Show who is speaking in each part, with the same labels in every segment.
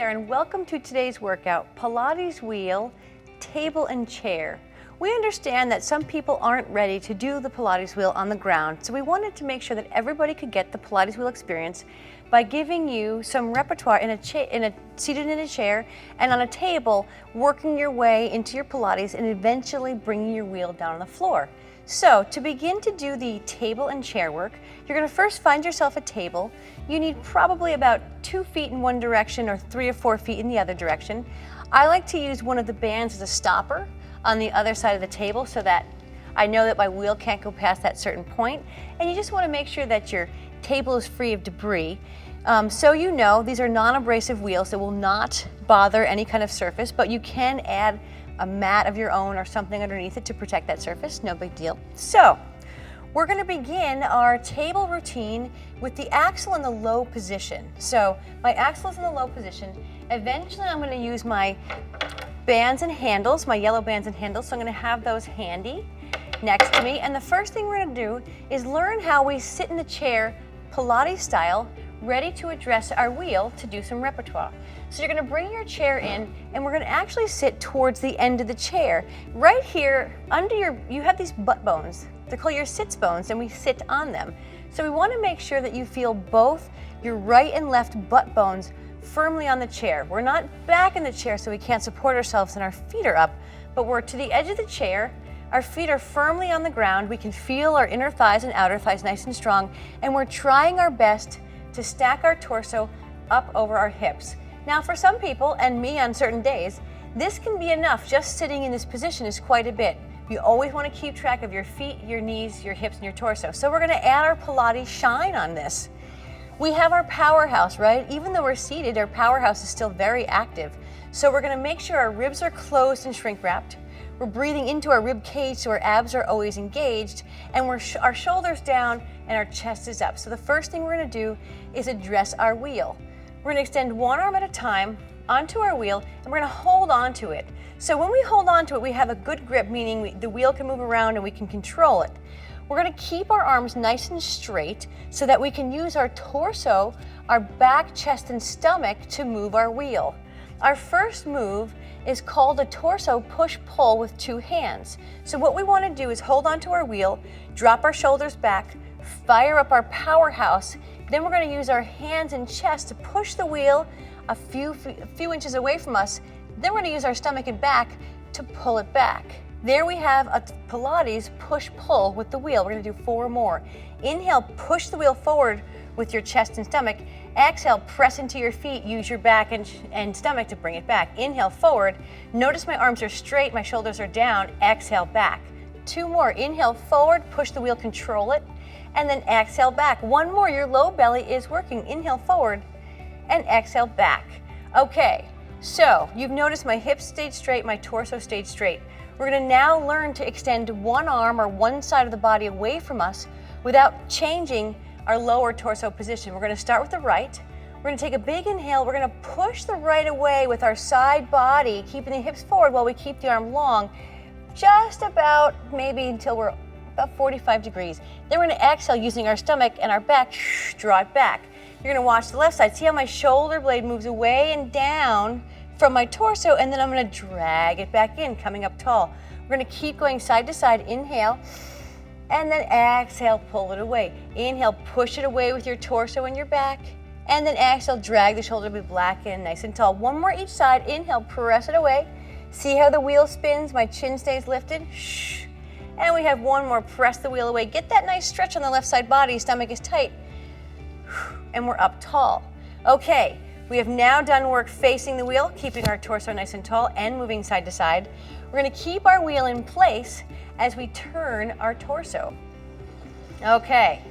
Speaker 1: there, and welcome to today's workout, Pilates wheel, table and chair. We understand that some people aren't ready to do the Pilates wheel on the ground, so we wanted to make sure that everybody could get the Pilates wheel experience by giving you some repertoire seated in a chair and on a table, working your way into your Pilates and eventually bringing your wheel down on the floor. So to begin to do the table and chair work, you're going to first find yourself a table. You need probably about 2 feet in one direction or 3 or 4 feet in the other direction. I like to use one of the bands as a stopper on the other side of the table so that I know that my wheel can't go past that certain point. And you just want to make sure that your table is free of debris. So you know these are non-abrasive wheels that will not bother any kind of surface, but you can add a mat of your own or something underneath it to protect that surface, no big deal. So we're going to begin our table routine with the axle in the low position. So my axle is in the low position. Eventually I'm going to use my bands and handles, my yellow bands and handles, so I'm going to have those handy next to me. And the first thing we're going to do is learn how we sit in the chair Pilates style, ready to address our wheel to do some repertoire. So you're going to bring your chair in and we're going to actually sit towards the end of the chair. Right here under you have these butt bones. They're called your sits bones and we sit on them. So we want to make sure that you feel both your right and left butt bones firmly on the chair. We're not back in the chair so we can't support ourselves and our feet are up, but we're to the edge of the chair. Our feet are firmly on the ground. We can feel our inner thighs and outer thighs nice and strong, and we're trying our best to stack our torso up over our hips. Now for some people, and me on certain days, this can be enough. Just sitting in this position is quite a bit. You always want to keep track of your feet, your knees, your hips, and your torso. So we're going to add our Pilates shine on this. We have our powerhouse, right? Even though we're seated, our powerhouse is still very active. So we're going to make sure our ribs are closed and shrink wrapped. We're breathing into our rib cage so our abs are always engaged, and our shoulders down and our chest is up. So the first thing we're going to do is address our wheel. We're going to extend one arm at a time onto our wheel, and we're going to hold on to it. So when we hold on to it, we have a good grip, meaning the wheel can move around and we can control it. We're going to keep our arms nice and straight so that we can use our torso, our back, chest, and stomach to move our wheel. Our first move is called a torso push-pull with 2 hands. So what we want to do is hold onto our wheel, drop our shoulders back, fire up our powerhouse. Then we're going to use our hands and chest to push the wheel a few inches away from us. Then we're going to use our stomach and back to pull it back. There we have a Pilates push-pull with the wheel. We're going to do 4 more. Inhale, push the wheel forward with your chest and stomach. Exhale, press into your feet, use your back and stomach to bring it back. Inhale, forward. Notice my arms are straight, my shoulders are down. Exhale, back. 2 more. Inhale, forward, push the wheel, control it, and then exhale, back. 1 more. Your low belly is working. Inhale, forward, and exhale, back. Okay, so you've noticed my hips stayed straight, my torso stayed straight. We're going to now learn to extend one arm or one side of the body away from us without changing our lower torso position. We're going to start with the right. We're going to take a big inhale. We're going to push the right away with our side body, keeping the hips forward while we keep the arm long, just about maybe until we're about 45 degrees. Then we're going to exhale using our stomach and our back, draw it back. You're going to watch the left side. See how my shoulder blade moves away and down from my torso, and then I'm going to drag it back in, coming up tall. We're going to keep going side to side. Inhale, and then exhale, pull it away. Inhale, push it away with your torso and your back, and then exhale, drag the shoulder blade back in, nice and tall. 1 more each side. Inhale, press it away. See how the wheel spins? My chin stays lifted. Shh. And we have 1 more. Press the wheel away. Get that nice stretch on the left side body. Stomach is tight. And we're up tall. Okay. We have now done work facing the wheel, keeping our torso nice and tall and moving side to side. We're going to keep our wheel in place as we turn our torso. Okay,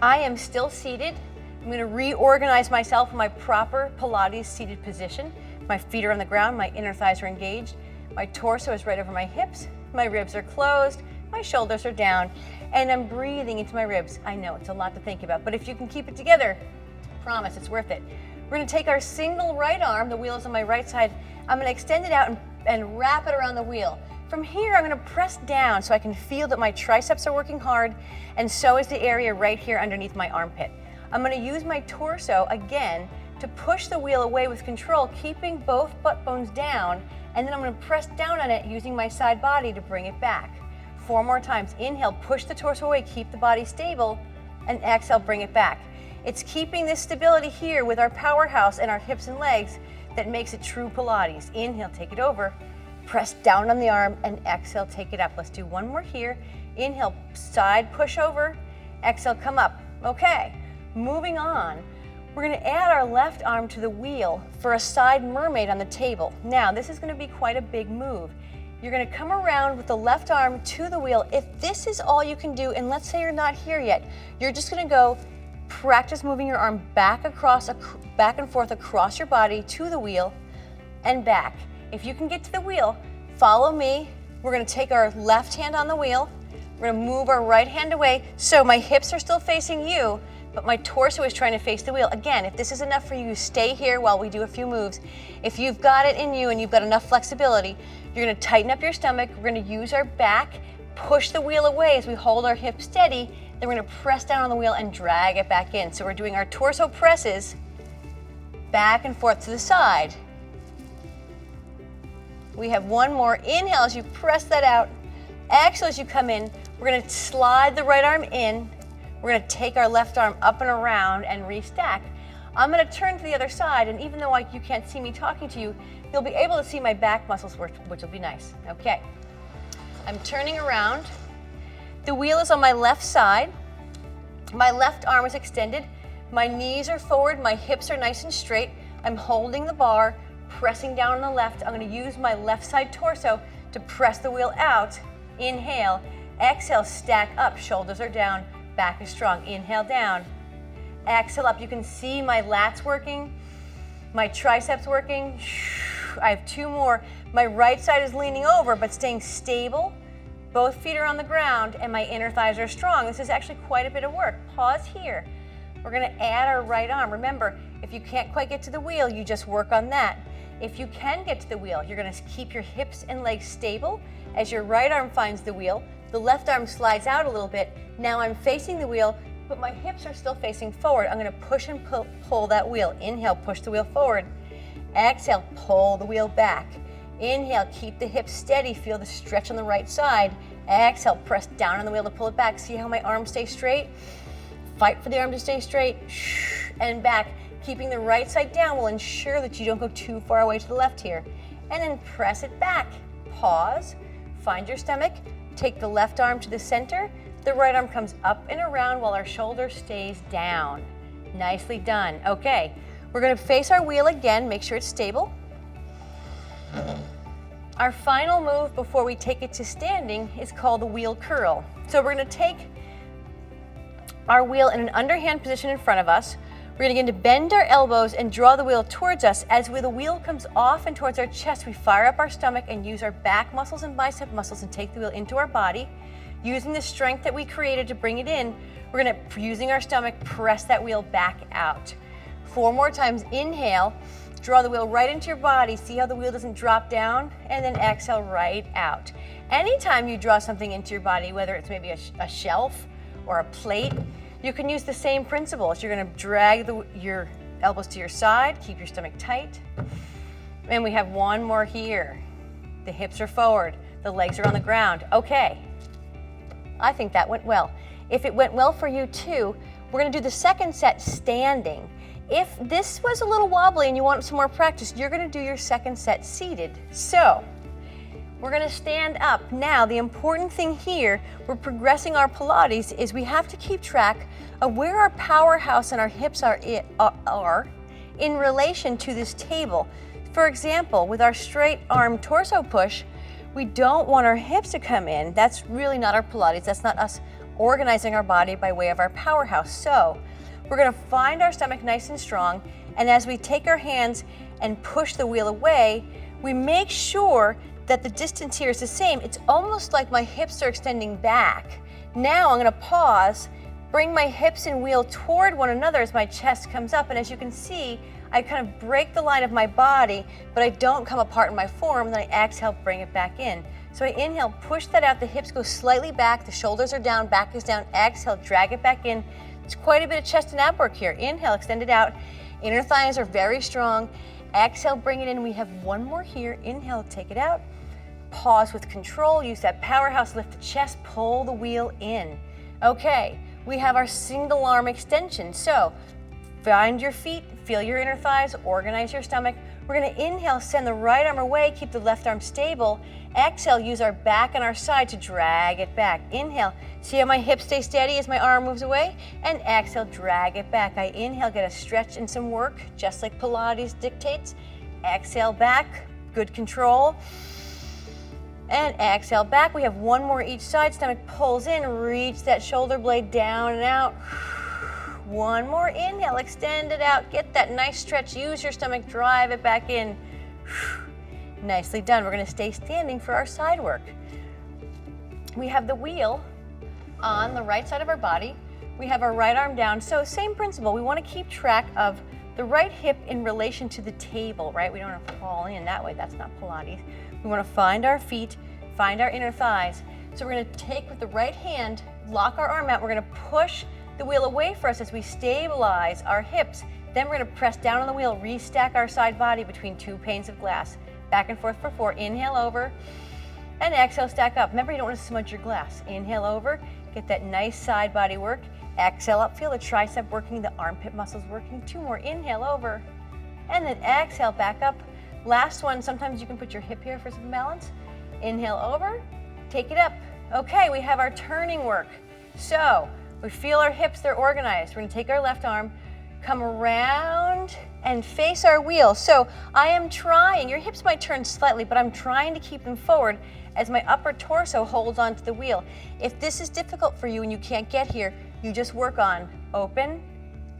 Speaker 1: I am still seated. I'm going to reorganize myself in my proper Pilates seated position. My feet are on the ground, my inner thighs are engaged, my torso is right over my hips, my ribs are closed, my shoulders are down, and I'm breathing into my ribs. I know it's a lot to think about, but if you can keep it together, I promise it's worth it. We're going to take our single right arm, the wheel is on my right side, I'm going to extend it out and wrap it around the wheel. From here, I'm going to press down so I can feel that my triceps are working hard, and so is the area right here underneath my armpit. I'm going to use my torso again to push the wheel away with control, keeping both butt bones down, and then I'm going to press down on it using my side body to bring it back. 4 more times. Inhale, push the torso away, keep the body stable, and exhale, bring it back. It's keeping this stability here with our powerhouse and our hips and legs that makes it true Pilates. Inhale, take it over, press down on the arm, and exhale, take it up. Let's do one more here. Inhale, side push over, exhale, come up. Okay, moving on. We're going to add our left arm to the wheel for a side mermaid on the table. Now, this is going to be quite a big move. You're going to come around with the left arm to the wheel. If this is all you can do, and let's say you're not here yet, you're just going to go practice moving your arm back and forth across your body to the wheel and back. If you can get to the wheel, follow me. We're going to take our left hand on the wheel. We're going to move our right hand away so my hips are still facing you, but my torso is trying to face the wheel. Again, if this is enough for you, stay here while we do a few moves. If you've got it in you and you've got enough flexibility, you're going to tighten up your stomach. We're going to use our back, push the wheel away as we hold our hips steady. Then we're going to press down on the wheel and drag it back in. So we're doing our torso presses back and forth to the side. We have one more. Inhale as you press that out. Exhale as you come in. We're going to slide the right arm in. We're going to take our left arm up and around and restack. I'm going to turn to the other side, and even though you can't see me talking to you, you'll be able to see my back muscles, which will be nice. Okay. I'm turning around. The wheel is on my left side. My left arm is extended. My knees are forward. My hips are nice and straight. I'm holding the bar, pressing down on the left. I'm going to use my left side torso to press the wheel out. Inhale. Exhale, stack up. Shoulders are down. Back is strong. Inhale down. Exhale up. You can see my lats working, my triceps working. I have 2 more. My right side is leaning over but staying stable. Both feet are on the ground and my inner thighs are strong. This is actually quite a bit of work. Pause here. We're going to add our right arm. Remember, if you can't quite get to the wheel, you just work on that. If you can get to the wheel, you're going to keep your hips and legs stable as your right arm finds the wheel. The left arm slides out a little bit. Now I'm facing the wheel, but my hips are still facing forward. I'm going to push and pull that wheel. Inhale, push the wheel forward. Exhale, pull the wheel back. Inhale, keep the hips steady. Feel the stretch on the right side. Exhale, press down on the wheel to pull it back. See how my arms stay straight? Fight for the arm to stay straight. And back. Keeping the right side down will ensure that you don't go too far away to the left here. And then press it back. Pause. Find your stomach. Take the left arm to the center. The right arm comes up and around while our shoulder stays down. Nicely done. Okay, we're going to face our wheel again. Make sure it's stable. Our final move before we take it to standing is called the wheel curl. So we're going to take our wheel in an underhand position in front of us. We're going to begin to bend our elbows and draw the wheel towards us. As the wheel comes off and towards our chest, we fire up our stomach and use our back muscles and bicep muscles and take the wheel into our body. Using the strength that we created to bring it in, we're going to, using our stomach, press that wheel back out. 4 more times. Inhale, draw the wheel right into your body. See how the wheel doesn't drop down? And then exhale right out. Anytime you draw something into your body, whether it's maybe a shelf or a plate, you can use the same principles. You're going to drag your elbows to your side, keep your stomach tight. And we have one more here. The hips are forward, the legs are on the ground. Okay, I think that went well. If it went well for you too, we're going to do the second set standing. If this was a little wobbly and you want some more practice, you're going to do your second set seated. So we're going to stand up. Now, the important thing here, we're progressing our Pilates, is we have to keep track of where our powerhouse and our hips are in relation to this table. For example, with our straight arm torso push, we don't want our hips to come in. That's really not our Pilates. That's not us organizing our body by way of our powerhouse. So we're going to find our stomach nice and strong, and as we take our hands and push the wheel away, we make sure that the distance here is the same. It's almost like my hips are extending back. Now I'm going to pause, bring my hips and wheel toward one another as my chest comes up, and as you can see, I kind of break the line of my body, but I don't come apart in my form. Then I exhale, bring it back in. So I inhale, push that out, the hips go slightly back, the shoulders are down, back is down, exhale, drag it back in. It's quite a bit of chest and ab work here. Inhale, extend it out. Inner thighs are very strong. Exhale, bring it in. We have one more here. Inhale, take it out. Pause with control. Use that powerhouse, lift the chest, pull the wheel in. Okay, we have our single arm extension. So find your feet, feel your inner thighs, organize your stomach. We're gonna inhale, send the right arm away, keep the left arm stable. Exhale, use our back and our side to drag it back. Inhale, see how my hips stay steady as my arm moves away? And exhale, drag it back. I inhale, get a stretch and some work, just like Pilates dictates. Exhale back, good control. And exhale back. We have one more each side. Stomach pulls in, reach that shoulder blade down and out. One more inhale, extend it out. Get that nice stretch. Use your stomach, drive it back in. Nicely done. We're gonna stay standing for our side work. We have the wheel on the right side of our body. We have our right arm down. So same principle. We wanna keep track of the right hip in relation to the table, right? We don't want to fall in that way. That's not Pilates. We want to find our feet, find our inner thighs. So we're going to take with the right hand, lock our arm out. We're going to push the wheel away for us as we stabilize our hips. Then we're going to press down on the wheel, restack our side body between two panes of glass. Back and forth for 4. Inhale over and exhale, stack up. Remember, you don't want to smudge your glass. Inhale over, get that nice side body work. Exhale up, feel the tricep working, the armpit muscles working. 2 more, inhale over, and then exhale back up. Last one, sometimes you can put your hip here for some balance. Inhale over, take it up. Okay, we have our turning work. So we feel our hips, they're organized. We're gonna take our left arm, come around and face our wheel. So I am trying, your hips might turn slightly, but I'm trying to keep them forward as my upper torso holds onto the wheel. If this is difficult for you and you can't get here, you just work on open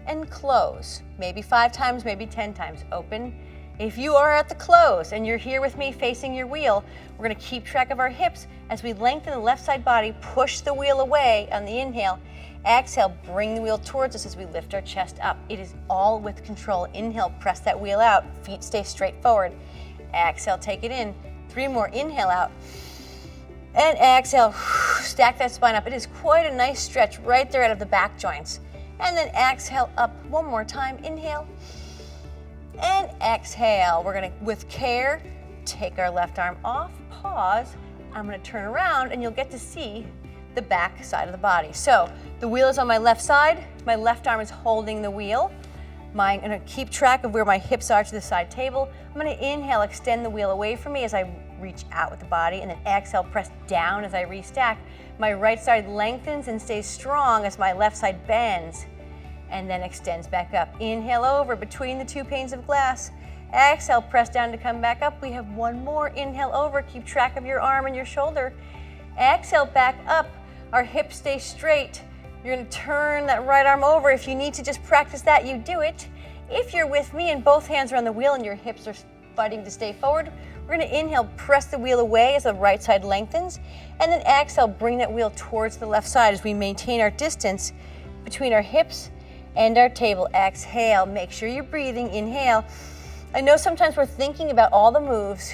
Speaker 1: and close. Maybe 5 times, maybe 10 times. Open. If you are at the close and you're here with me facing your wheel, we're gonna keep track of our hips as we lengthen the left side body, push the wheel away on the inhale. Exhale, bring the wheel towards us as we lift our chest up. It is all with control. Inhale, press that wheel out. Feet stay straight forward. Exhale, take it in. 3 more, inhale out. And exhale, stack that spine up. It is quite a nice stretch right there out of the back joints. And then exhale up 1 more time. Inhale and exhale. We're gonna, with care, take our left arm off, pause. I'm gonna turn around and you'll get to see the back side of the body. So the wheel is on my left side. My left arm is holding the wheel. I'm gonna keep track of where my hips are to the side table. I'm gonna inhale, extend the wheel away from me as I reach out with the body, and then exhale, press down as I restack. My right side lengthens and stays strong as my left side bends and then extends back up. Inhale over between the 2 panes of glass. Exhale, press down to come back up. We have 1 more. Inhale over, keep track of your arm and your shoulder. Exhale, back up. Our hips stay straight. You're gonna turn that right arm over. If you need to just practice that, you do it. If you're with me and both hands are on the wheel and your hips are fighting to stay forward, we're gonna inhale, press the wheel away as the right side lengthens, and then exhale, bring that wheel towards the left side as we maintain our distance between our hips and our table. Exhale, make sure you're breathing. Inhale. I know sometimes we're thinking about all the moves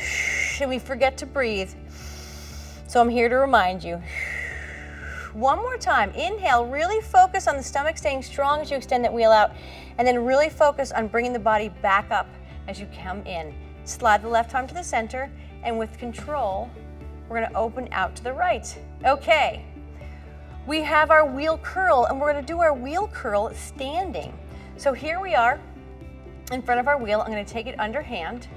Speaker 1: and we forget to breathe. So I'm here to remind you. 1 more time. Inhale, really focus on the stomach staying strong as you extend that wheel out, and then really focus on bringing the body back up as you come in. Slide the left arm to the center, and with control, we're gonna open out to the right. Okay, we have our wheel curl, and we're gonna do our wheel curl standing. So here we are in front of our wheel. I'm gonna take it underhand.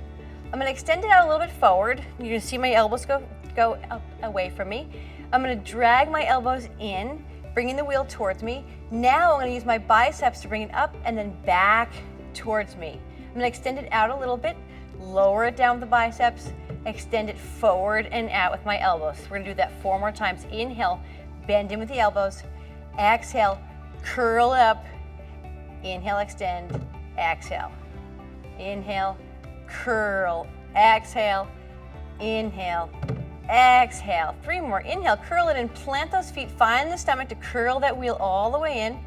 Speaker 1: I'm gonna extend it out a little bit forward. You can see my elbows go up, away from me. I'm gonna drag my elbows in, bringing the wheel towards me. Now I'm gonna use my biceps to bring it up and then back towards me. I'm gonna extend it out a little bit, lower it down with the biceps, extend it forward and out with my elbows. We're gonna do that 4 more times. Inhale, bend in with the elbows. Exhale, curl up. Inhale, extend, exhale. Inhale, curl, exhale, inhale, exhale. 3 more. Inhale, curl it and plant those feet. Find the stomach to curl that wheel all the way in.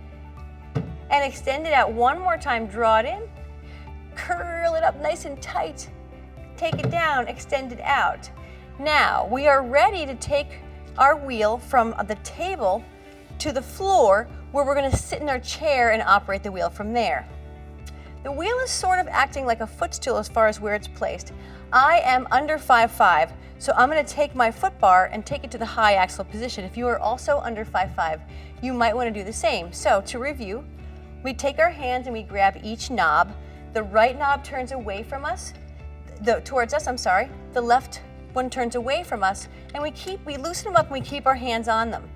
Speaker 1: And extend it out 1 more time. Draw it in. Curl it up nice and tight. Take it down, extend it out. Now, we are ready to take our wheel from the table to the floor, where we're gonna sit in our chair and operate the wheel from there. The wheel is sort of acting like a footstool as far as where it's placed. I am under 5'5", so I'm going to take my foot bar and take it to the high axle position. If you are also under 5'5", you might want to do the same. So to review, we take our hands and we grab each knob. The right knob turns away from us, towards us, I'm sorry. The left one turns away from us, and we loosen them up and we keep our hands on them.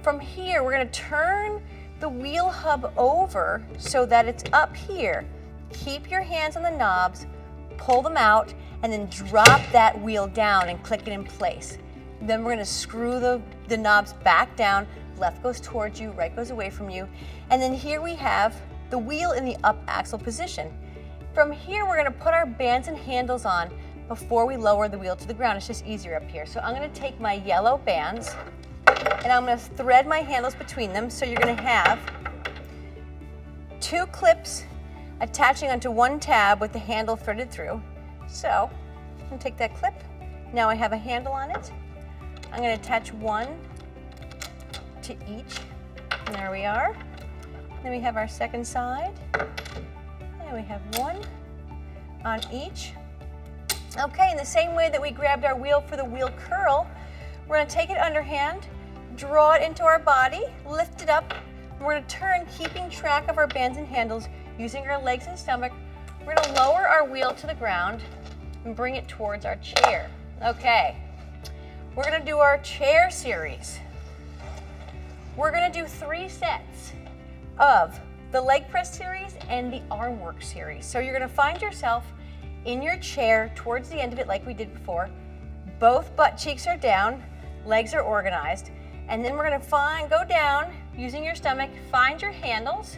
Speaker 1: From here, we're going to turn the wheel hub over so that it's up here. Keep your hands on the knobs, pull them out, and then drop that wheel down and click it in place. Then we're going to screw the knobs back down. Left goes towards you, right goes away from you. And then here we have the wheel in the up axle position. From here, we're going to put our bands and handles on before we lower the wheel to the ground. It's just easier up here. So I'm going to take my yellow bands and I'm going to thread my handles between them. So you're going to have 2 clips attaching onto one tab with the handle threaded through. So I'm going to take that clip. Now I have a handle on it. I'm going to attach one to each. And there we are. Then we have our second side. And we have one on each. Okay, in the same way that we grabbed our wheel for the wheel curl, we're going to take it underhand, draw it into our body, lift it up, and we're going to turn, keeping track of our bands and handles, using our legs and stomach. We're going to lower our wheel to the ground and bring it towards our chair. Okay, we're going to do our chair series. We're going to do 3 sets of the leg press series and the arm work series. So you're going to find yourself in your chair towards the end of it like we did before. Both butt cheeks are down, legs are organized, and then we're going to go down using your stomach, find your handles.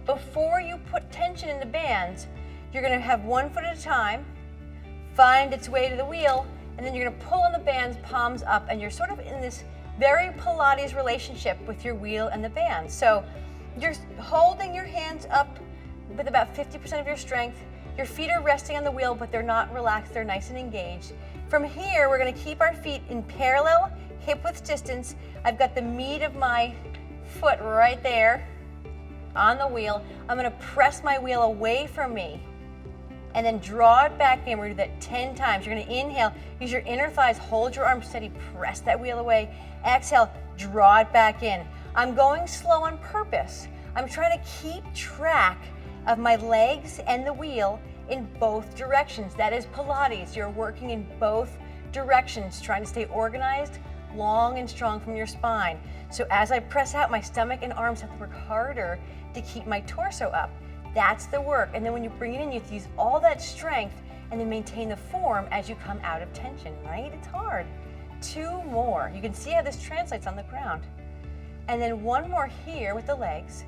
Speaker 1: Before you put tension in the bands, you're going to have one foot at a time, find its way to the wheel, and then you're going to pull on the bands, palms up, and you're sort of in this very Pilates relationship with your wheel and the bands. So you're holding your hands up with about 50% of your strength. Your feet are resting on the wheel, but they're not relaxed, they're nice and engaged. From here, we're going to keep our feet in parallel, hip width distance. I've got the meat of my foot right there on the wheel. I'm going to press my wheel away from me and then draw it back in. We're going to do that 10 times. You're going to inhale, use your inner thighs, hold your arms steady, press that wheel away. Exhale, draw it back in. I'm going slow on purpose. I'm trying to keep track of my legs and the wheel in both directions. That is Pilates. You're working in both directions, trying to stay organized, long and strong from your spine. So as I press out, my stomach and arms have to work harder to keep my torso up. That's the work. And then when you bring it in, you have to use all that strength and then maintain the form as you come out of tension, right? It's hard. 2 more. You can see how this translates on the ground. And then 1 more here with the legs.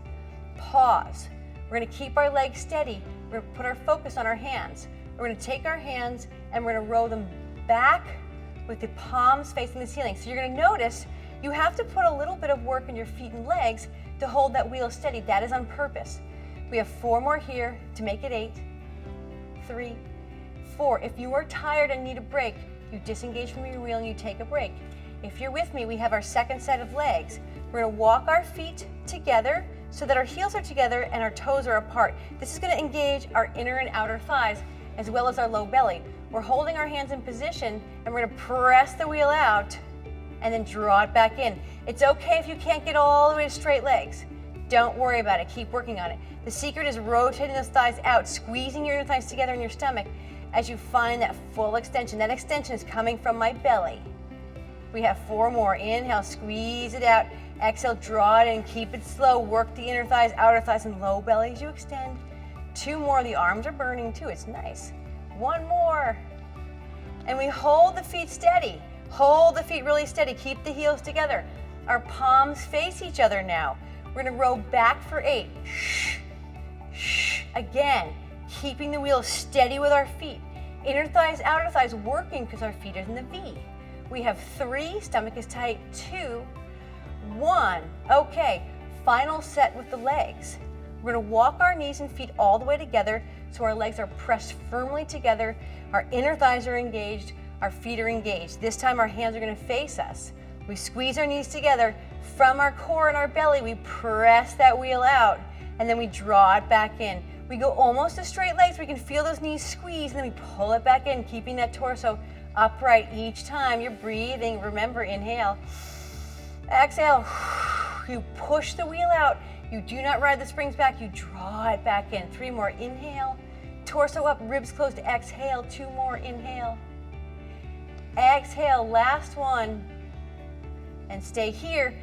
Speaker 1: Pause. We're going to keep our legs steady. We're going to put our focus on our hands. We're going to take our hands and we're going to roll them back with the palms facing the ceiling. So you're going to notice you have to put a little bit of work in your feet and legs to hold that wheel steady. That is on purpose. We have 4 more here to make it 8. 3, 4. If you are tired and need a break, you disengage from your wheel and you take a break. If you're with me, we have our second set of legs. We're going to walk our feet together so that our heels are together and our toes are apart. This is going to engage our inner and outer thighs as well as our low belly. We're holding our hands in position and we're going to press the wheel out and then draw it back in. It's okay if you can't get all the way to straight legs. Don't worry about it. Keep working on it. The secret is rotating those thighs out, squeezing your inner thighs together in your stomach as you find that full extension. That extension is coming from my belly. We have 4 more. Inhale, squeeze it out. Exhale, draw it in, keep it slow. Work the inner thighs, outer thighs, and low belly as you extend. 2 more. The arms are burning too. It's nice. 1 more. And we hold the feet steady. Hold the feet really steady. Keep the heels together. Our palms face each other now. We're going to row back for 8. Shh. Shh. Again, keeping the wheel steady with our feet. Inner thighs, outer thighs working because our feet are in the V. We have 3, stomach is tight, 2, 1. Okay, final set with the legs. We're going to walk our knees and feet all the way together so our legs are pressed firmly together, our inner thighs are engaged, our feet are engaged. This time our hands are going to face us. We squeeze our knees together. From our core and our belly, we press that wheel out and then we draw it back in. We go almost to straight legs. We can feel those knees squeeze, and then we pull it back in, keeping that torso upright each time you're breathing. Remember, inhale. Exhale. You push the wheel out. You do not ride the springs back. You draw it back in. 3 more. Inhale. Torso up, ribs closed. Exhale. 2 more. Inhale. Exhale. Last one. And stay here.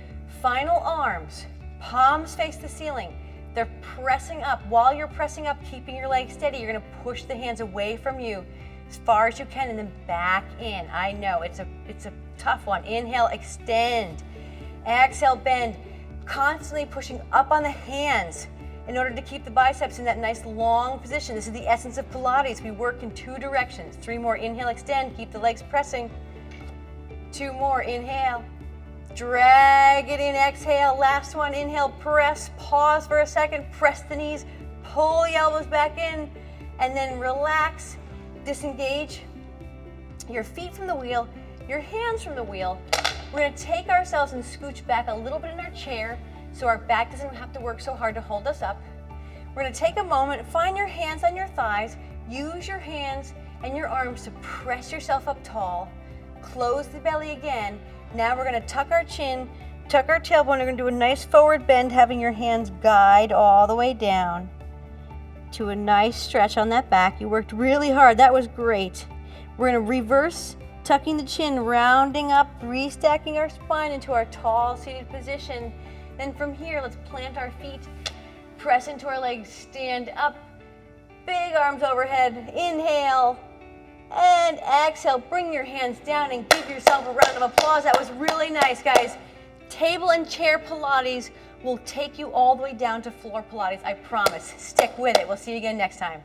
Speaker 1: Final arms. Palms face the ceiling. They're pressing up. While you're pressing up, keeping your legs steady, you're going to push the hands away from you as far as you can and then back in. I know it's a tough one. Inhale, extend. Exhale, bend. Constantly pushing up on the hands in order to keep the biceps in that nice long position. This is the essence of Pilates. We work in 2 directions. 3 more. Inhale, extend. Keep the legs pressing. 2 more. Inhale. Drag it in, exhale. Last one, inhale, press, pause for a second, press the knees, pull the elbows back in, and then relax, disengage your feet from the wheel, your hands from the wheel. We're gonna take ourselves and scooch back a little bit in our chair so our back doesn't have to work so hard to hold us up. We're gonna take a moment, find your hands on your thighs, use your hands and your arms to press yourself up tall, close the belly again. Now we're going to tuck our chin, tuck our tailbone. We're going to do a nice forward bend, having your hands guide all the way down to a nice stretch on that back. You worked really hard. That was great. We're going to reverse, tucking the chin, rounding up, restacking our spine into our tall seated position. Then from here, let's plant our feet, press into our legs, stand up, big arms overhead. Inhale. And exhale, bring your hands down and give yourself a round of applause. That was really nice, guys. Table and chair Pilates will take you all the way down to floor Pilates, I promise. Stick with it. We'll see you again next time.